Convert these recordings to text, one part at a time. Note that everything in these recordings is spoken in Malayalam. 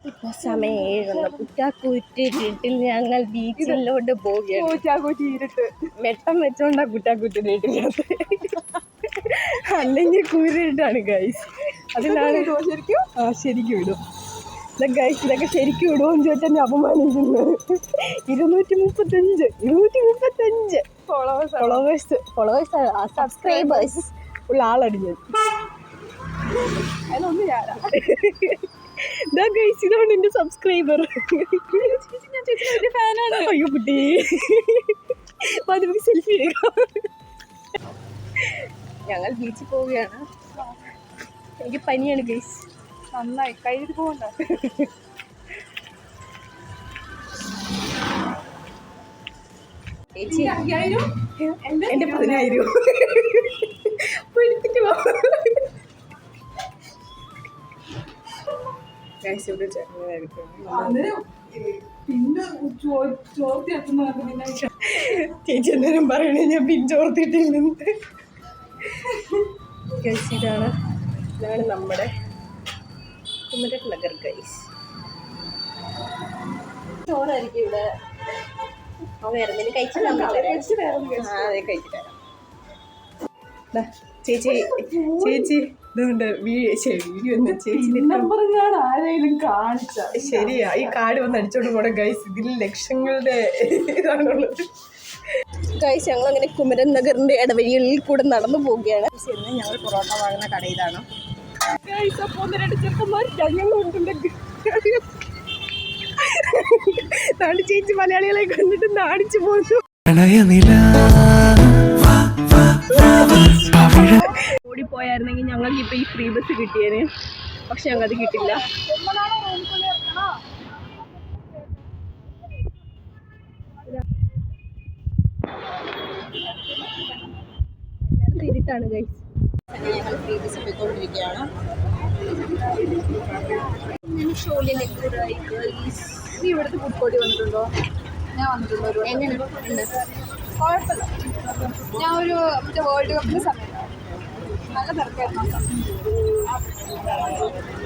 ഇപ്പൊ സമയം 7 കുറ്റാക്കൂറ്റ് വീട്ടിൽ ഞങ്ങൾ ബീച്ചിലോട്ട് പോവുകയാണ്. വെട്ടം വെച്ചോണ്ടാ കുറ്റാക്കൂറ്റ് വീട്ടിനകത്ത്, അല്ലെങ്കിൽ കൂരിട്ടാണ് ഗൈസ്. അതിനാണ് ശരിക്കും ഇടും ഗൈസ്. ഇതൊക്കെ ശരിക്കും ഇടുമെന്ന് ചോദിച്ചാൽ അപമാനിക്കുന്നത്. 235 ഫോളോവേഴ്സ് സബ്സ്ക്രൈബേഴ്സ് ഉള്ള ആളാണ് ഞാൻ. ഇതാണ് എന്റെ സബ്സ്ക്രൈബർ. അയ്യോ കുട്ടി, നമുക്ക് സെൽഫി എടുക്കാം. ഞങ്ങൾ ബീച്ചിൽ പോവുകയാണ്. എനിക്ക് പനിയാണ് ഗൈസ്. നന്നായി കഴിഞ്ഞിട്ട് പോകണ്ട. ചേച്ചി എന്റെ 10,000 എടുത്തിട്ട് പോ. ചേച്ചി എന്തായാലും പറയണേ, ഞാൻ പിഞ്ചോർത്തിട്ടില്ലെന്ന്. ഗൈസ് ഇതാണ് നമ്മുടെ കുമരൻ നഗർ ഗൈസ്. ചോറായിരിക്കും ഇവിടെ. വേറെ എന്തെങ്കിലും കഴിച്ചിട്ട് അതെ കഴിച്ചിട്ട് തരാം. ചേച്ചി ഇതുകൊണ്ട് വീഡിയോ ചേച്ചി ആരെങ്കിലും കാണിച്ച ശരിയാ. ഈ കാർഡ് വന്ന് അടിച്ചോണ്ട് പോണ ഗൈസ്. ഇതിൽ ലക്ഷങ്ങളുടെ ഇതാണുള്ളത് ഗൈസ്. ഞങ്ങളങ്ങനെ കുമരൻ നഗറിന്റെ ഇടവഴികളിൽ കൂടെ നടന്നു പോവുകയാണ്. ഇന്ന് ഞങ്ങൾ പൊറോട്ട വാങ്ങുന്ന കട ഇതാണ്. ചേച്ചി മലയാളികളെ കണ്ടിട്ട് നാണിച്ചു പോകുന്നു. ഓടിപ്പോയായിരുന്നെങ്കിൽ ഞങ്ങൾക്ക് ഇപ്പൊ ഈ ഫ്രീ ബസ് കിട്ടിയേനെ. പക്ഷെ ഞങ്ങൾക്ക് അത് കിട്ടില്ല. എല്ലാവരും തിരിട്ടാണ് ഗൈസ്. ഞങ്ങൾ ഫ്രീ ബസ് പോയിക്കൊണ്ടിരിക്കുകയാണ്. നീ ഇവിടുത്തെ ഫുഡ് കോർട്ട് വന്നിട്ടുണ്ടോ? ഞാൻ വന്നിട്ടുണ്ടോ? എങ്ങനെ ഉണ്ട്? കുഴപ്പമില്ല. ഞാൻ ഒരു മറ്റേ വേൾഡ് കപ്പിന്റെ സമയത്ത് നല്ല തിരക്കായിരുന്നു.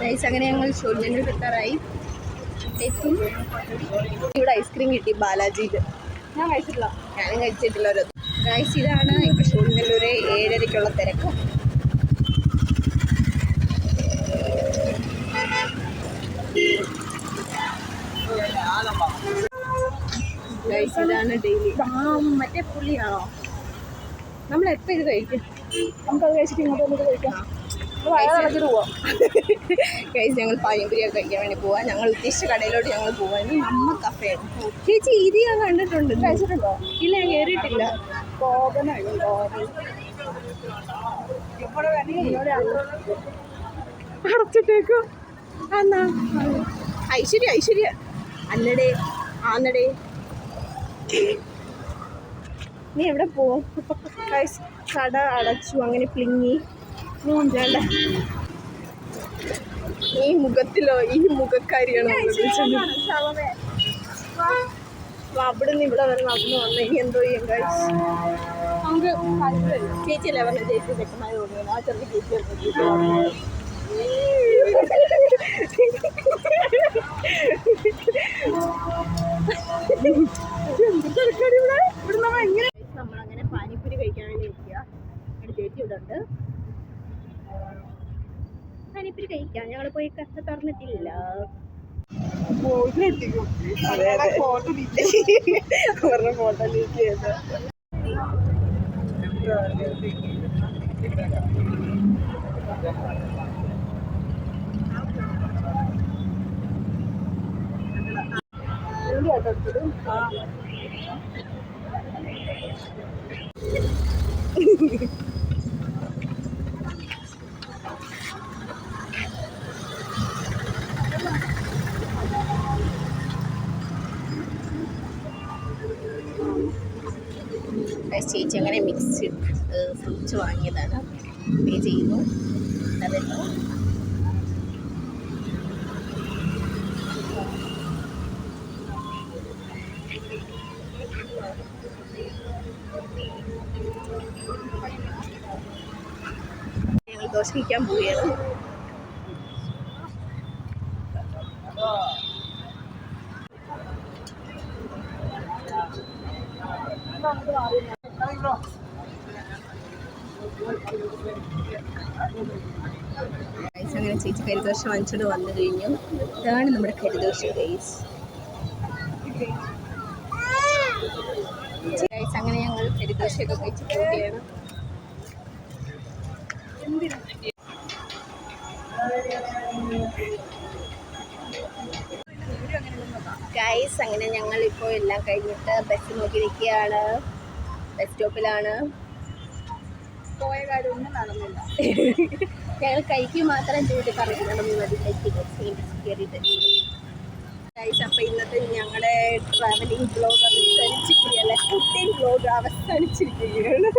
ഗൈസ് അങ്ങനെ ഞങ്ങൾ ഷോലിനൂർ എത്താറായി. എത്തും. ഇവിടെ ഐസ്ക്രീം കിട്ടി ബാലാജിയിൽ. ഞാൻ കഴിച്ചിട്ടില്ല. ഞാനും കഴിച്ചിട്ടില്ല. ഒരു ഗൈസ് ഇതാണ് ഇപ്പോൾ ഷോലിനല്ലൂർ 7:30ക്കുള്ള തിരക്ക്. ഗൈസ് ഇതാണ് ഡെയിലി. മറ്റേ പുള്ളിയാണോ? നമ്മളെപ്പോൾ ഇത് കഴിക്കും? നമുക്കത് കഴിച്ചിട്ട് ഇങ്ങോട്ട് വന്നിട്ട് കഴിക്കാം. ഗൈസ് ഞങ്ങൾ പായംപുരിയൊക്കെ കഴിക്കാൻ വേണ്ടി പോവാം. ഞങ്ങൾ ഉദ്ദേശിച്ച കടയിലോട്ട് ഞങ്ങൾ പോവാൻ. നമ്മ കഫേ. ചേച്ചി ഇത് ഞാൻ കണ്ടിട്ടുണ്ട്. കഴിച്ചിട്ടുണ്ടോ? ഇല്ല, ഞാൻ കയറിയിട്ടില്ല. അടച്ചിട്ടേക്കോ? എന്നാ ഐശ്വര്യ അല്ലടേ ആന്നടേ. നീ എവിടെ പോവും? കട അടച്ചു. അങ്ങനെ പ്ലിങ്ങി. ഈ മുഖത്തിലോ ഈ മുഖക്കാരിയാണ് അവിടെ നിന്ന് ഇവിടെ വരെ നടന്നു വന്ന. ഇനി എന്തോ ചെയ്യും ഗൈസ്? നമുക്ക് ചേച്ചിയല്ലേ പറഞ്ഞ ചേച്ചി വ്യക്തമായി തോന്നുന്നു. ആ ചെറിയ ചേച്ചി നമ്മളങ്ങനെ പാനിപ്പൂരി കഴിക്കാൻ വേണ്ടി ഇരിക്കുക. എൻ്റെ ചേച്ചി ഇവിടെ ഉണ്ട്. പാനിപ്പൂരി കഴിക്കാം. ഞങ്ങൾ പോയി കഥ തുറന്നിട്ടില്ല. ഫോട്ടോ ലീക്ക് ചെയ്ത് ചേച്ചി അങ്ങനെ മിക്സ്ഡ് ഫ്രൂട്ട്സ് വാങ്ങിയതാണ്. പേ ചെയ്യുന്നു. അതെല്ലോ ഞങ്ങൾ ദോശ കഴിക്കാൻ പോവുകയാണ്. അങ്ങനെ ചേച്ചി കരിദോശ വാങ്ങിച്ചോണ്ട് വന്നു കഴിഞ്ഞു. ഇതാണ് നമ്മുടെ കരിദോശ ഗൈസ്. അങ്ങനെ ഞങ്ങൾ കരിദോശയൊക്കെ കഴിച്ച് പോവുകയാണ്. ഗൈസ് അങ്ങനെ ഞങ്ങളിപ്പോൾ എല്ലാം കഴിഞ്ഞിട്ട് ബസ് നോക്കി നിൽക്കുകയാണ്. ബസ് സ്റ്റോപ്പിലാണ്. പോയ കാര്യമൊന്നും നടന്നില്ല. ഞങ്ങൾ കഴിക്കുക മാത്രം ചെയ്തിട്ട് കറങ്ങി നടന്നു മതി കയറിയിട്ട്. ഗൈസ് അപ്പോൾ ഇന്നത്തെ ഞങ്ങളുടെ ട്രാവലിംഗ് ബ്ലോഗ് അവസാനിച്ചിരിക്കുകയല്ല, ഫുഡിങ് ബ്ലോഗ് അവസാനിച്ചിരിക്കുകയാണ്.